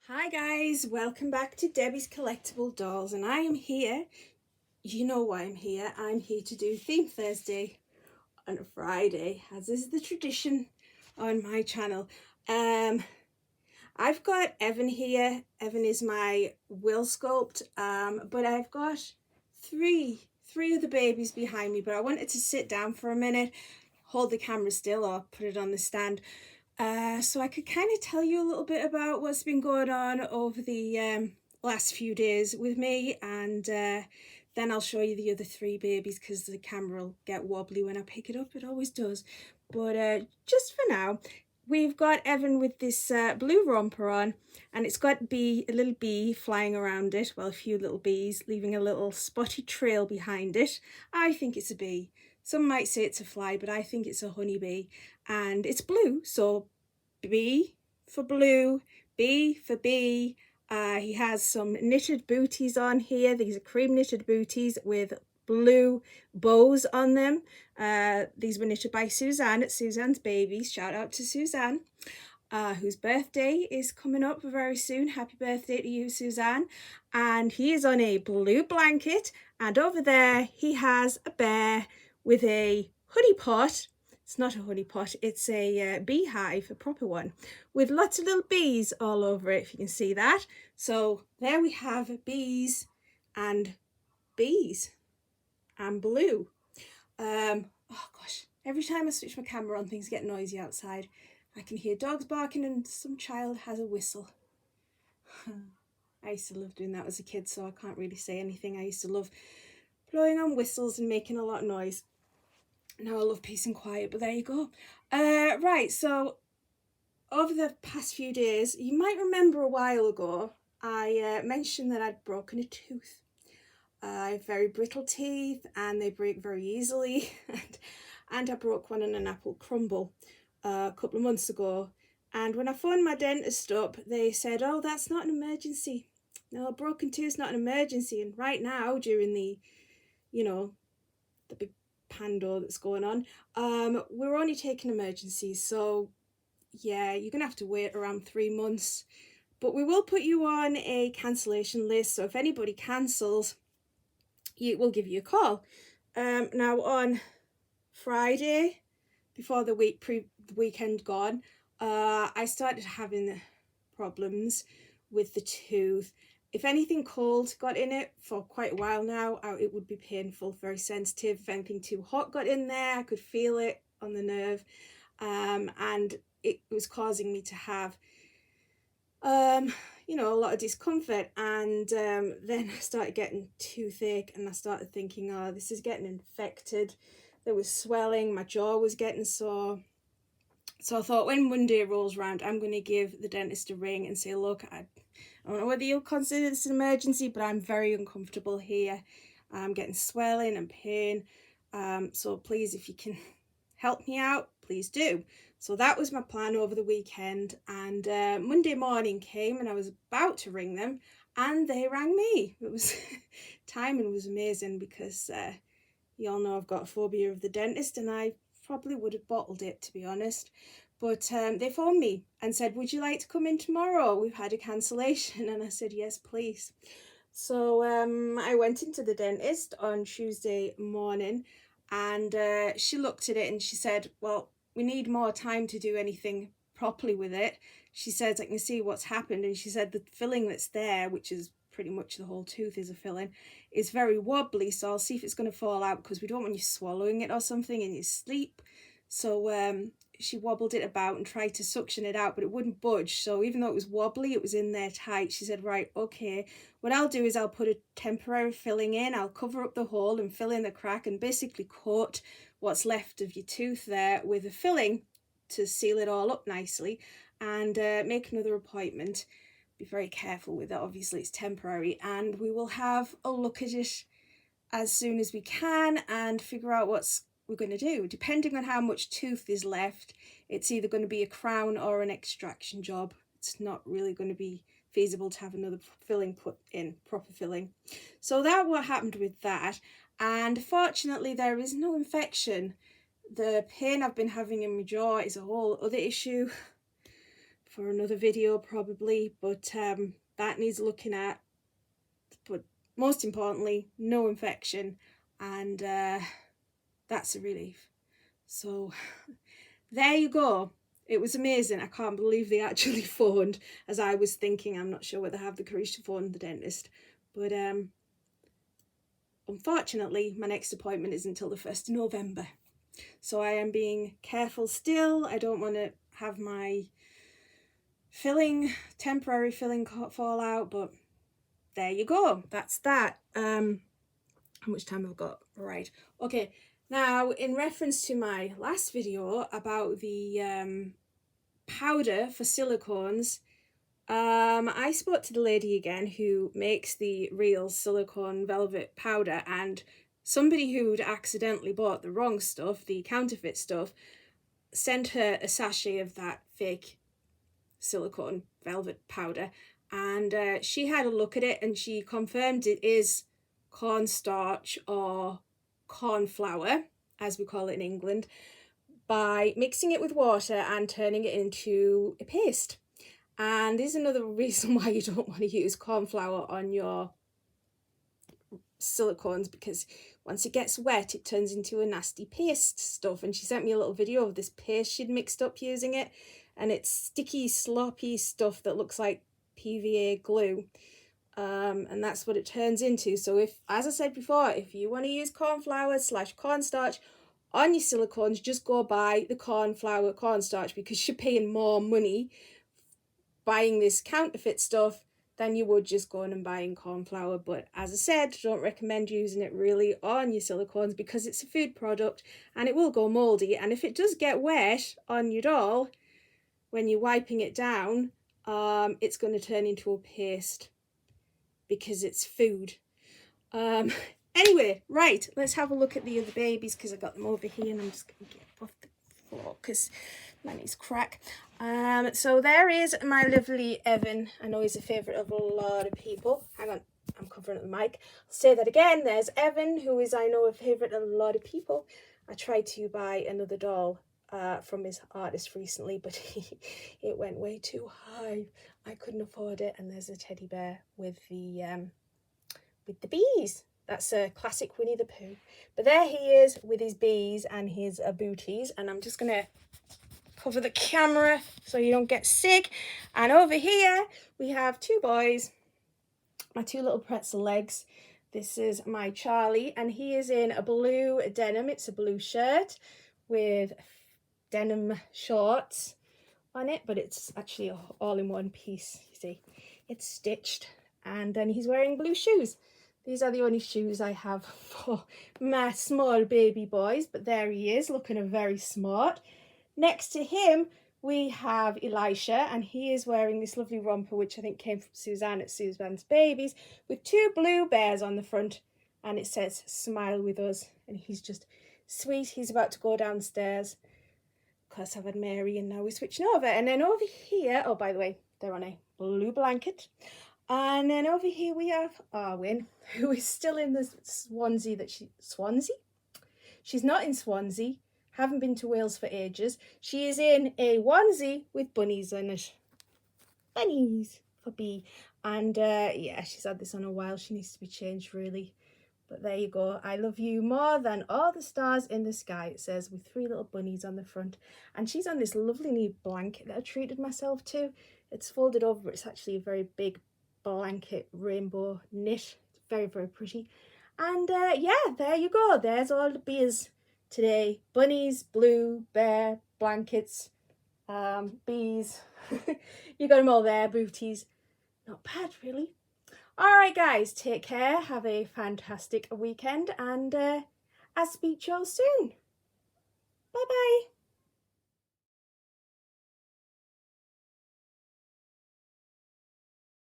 Hi guys, welcome back to Debbie's Collectible Dolls, and I am here. You know why I'm here. I'm here to do Theme Thursday on a Friday, as is the tradition on my channel. I've got Evan here. Evan is my will sculpt, but I've got three of the babies behind me, but I wanted to sit down for a minute, hold the camera still or put it on the stand, so I could kind of tell you a little bit about what's been going on over the last few days with me, and then I'll show you the other three babies because the camera will get wobbly when I pick it up. It always does. But just for now, we've got Evan with this blue romper on, and it's got a little bee flying around it. Well, a few little bees, leaving a little spotty trail behind it. I think it's a bee. Some might say it's a fly, but I think it's a honeybee. And it's blue, so B for blue, B for bee. He has some knitted booties on here. These are cream knitted booties with blue bows on them. These were knitted by Suzanne at Suzanne's Babies. Shout out to Suzanne, whose birthday is coming up very soon. Happy birthday to you, Suzanne. And he is on a blue blanket, and over there he has a bear with a honey pot. It's not a honey pot, it's a beehive, a proper one, with lots of little bees all over it, if you can see that. So there we have bees and blue. Oh gosh, every time I switch my camera on, things get noisy outside. I can hear dogs barking and some child has a whistle. I used to love doing that as a kid, so I can't really say anything. I used to love blowing on whistles and making a lot of noise. Now I love peace and quiet, but there you go. Right, so over the past few days, you might remember a while ago, I mentioned that I'd broken a tooth. I have very brittle teeth and they break very easily, and I broke one on an apple crumble a couple of months ago. And when I phoned my dentist up, they said, oh, that's not an emergency. No, a broken tooth's not an emergency. And right now, during the big pando that's going on, we're only taking emergencies, so yeah, you're gonna have to wait around 3 months, but we will put you on a cancellation list, so if anybody cancels, we'll give you a call. Now on Friday, before the weekend gone, I started having problems with the tooth. If anything cold got in it for quite a while now, it would be painful, very sensitive. If anything too hot got in there, I could feel it on the nerve, and it was causing me to have a lot of discomfort. And then I started getting toothache, and I started thinking, oh, this is getting infected. There was swelling, my jaw was getting sore. So I thought, when Monday rolls around, I'm going to give the dentist a ring and say, look, I don't know whether you'll consider this an emergency, but I'm very uncomfortable here. I'm getting swelling and pain. So please, if you can help me out, please do. So that was my plan over the weekend. And Monday morning came and I was about to ring them and they rang me. It was timing was amazing because you all know I've got a phobia of the dentist, and I probably would have bottled it, to be honest. But they phoned me and said, would you like to come in tomorrow? We've had a cancellation. And I said, yes, please. So I went into the dentist on Tuesday morning, and she looked at it and she said, well, we need more time to do anything properly with it. She says, I can see what's happened. And she said the filling that's there, which is pretty much the whole tooth is a filling, is very wobbly, so I'll see if it's going to fall out, because we don't want you swallowing it or something in your sleep. So she wobbled it about and tried to suction it out, but it wouldn't budge. So even though it was wobbly, it was in there tight. She said, right, okay, what I'll do is I'll put a temporary filling in. I'll cover up the hole and fill in the crack and basically coat what's left of your tooth there with a filling to seal it all up nicely, and make another appointment. Be very careful with it, obviously it's temporary, and we will have a look at it as soon as we can and figure out what we're going to do. Depending on how much tooth is left, it's either going to be a crown or an extraction job. It's not really going to be feasible to have another filling put in, proper filling. So that what happened with that, and fortunately there is no infection. The pain I've been having in my jaw is a whole other issue. for another video probably, but that needs looking at. But most importantly, no infection, and that's a relief. So there you go. It was amazing. I can't believe they actually phoned, as I was thinking. I'm not sure whether I have the courage to phone the dentist, but unfortunately my next appointment isn't until the 1st of November. So I am being careful still. I don't want to have my temporary filling fall out, but there you go. That's that. How much time have I got? Right. Okay. Now, in reference to my last video about the powder for silicones, I spoke to the lady again who makes the real silicone velvet powder, and somebody who'd accidentally bought the wrong stuff, the counterfeit stuff, sent her a sachet of that fake silicone velvet powder, and she had a look at it and she confirmed it is cornstarch or corn flour, as we call it in England, by mixing it with water and turning it into a paste. And there's another reason why you don't want to use corn flour on your silicones, because once it gets wet it turns into a nasty paste stuff. And she sent me a little video of this paste she'd mixed up using it, and it's sticky, sloppy stuff that looks like PVA glue. And that's what it turns into. So if, as I said before, if you want to use corn flour / cornstarch on your silicones, just go buy the corn flour cornstarch, because you're paying more money buying this counterfeit stuff than you would just going and buying corn flour. But as I said, don't recommend using it really on your silicones, because it's a food product and it will go mouldy. And if it does get wet on your doll when you're wiping it down, it's going to turn into a paste, because it's food. Anyway, right, let's have a look at the other babies, because I got them over here, and I'm just going to get off the floor because my knees crack. So there is my lovely Evan. I know he's a favourite of a lot of people. Hang on, I'm covering up the mic. I'll say that again. There's Evan, who is, I know, a favourite of a lot of people. I tried to buy another doll from his artist recently, but it went way too high. I couldn't afford it. And there's a teddy bear with the bees. That's a classic Winnie the Pooh. But there he is with his bees and his booties. And I'm just going to cover the camera so you don't get sick. And over here we have two boys, my two little pretzel legs. This is my Charlie, and he is in a blue denim. It's a blue shirt with denim shorts on it, but it's actually all in one piece. You see, it's stitched. And then he's wearing blue shoes. These are the only shoes I have for my small baby boys, but there he is, looking very smart. Next to him we have Elisha, and he is wearing this lovely romper, which I think came from Suzanne at Suzanne's Babies, with two blue bears on the front, and it says "Smile with us," and he's just sweet. He's about to go downstairs. Of course, I've had Mary, and now we're switching over. And then over here, oh, by the way, they're on a blue blanket. And then over here we have Arwen, who is still in the Swansea Swansea? She's not in Swansea. Haven't been to Wales for ages. She is in a onesie with bunnies in it. Bunnies for B. And yeah, she's had this on a while. She needs to be changed, really. But there you go. I love you more than all the stars in the sky, it says, with three little bunnies on the front. And she's on this lovely new blanket that I treated myself to. It's folded over, but it's actually a very big blanket, rainbow knit. It's very, very pretty. And yeah, there you go. There's all the beers today. Bunnies, blue, bear, blankets, bees. You got them all there, booties. Not bad, really. All right, guys, take care. Have a fantastic weekend, and I'll speak to you all soon. Bye-bye.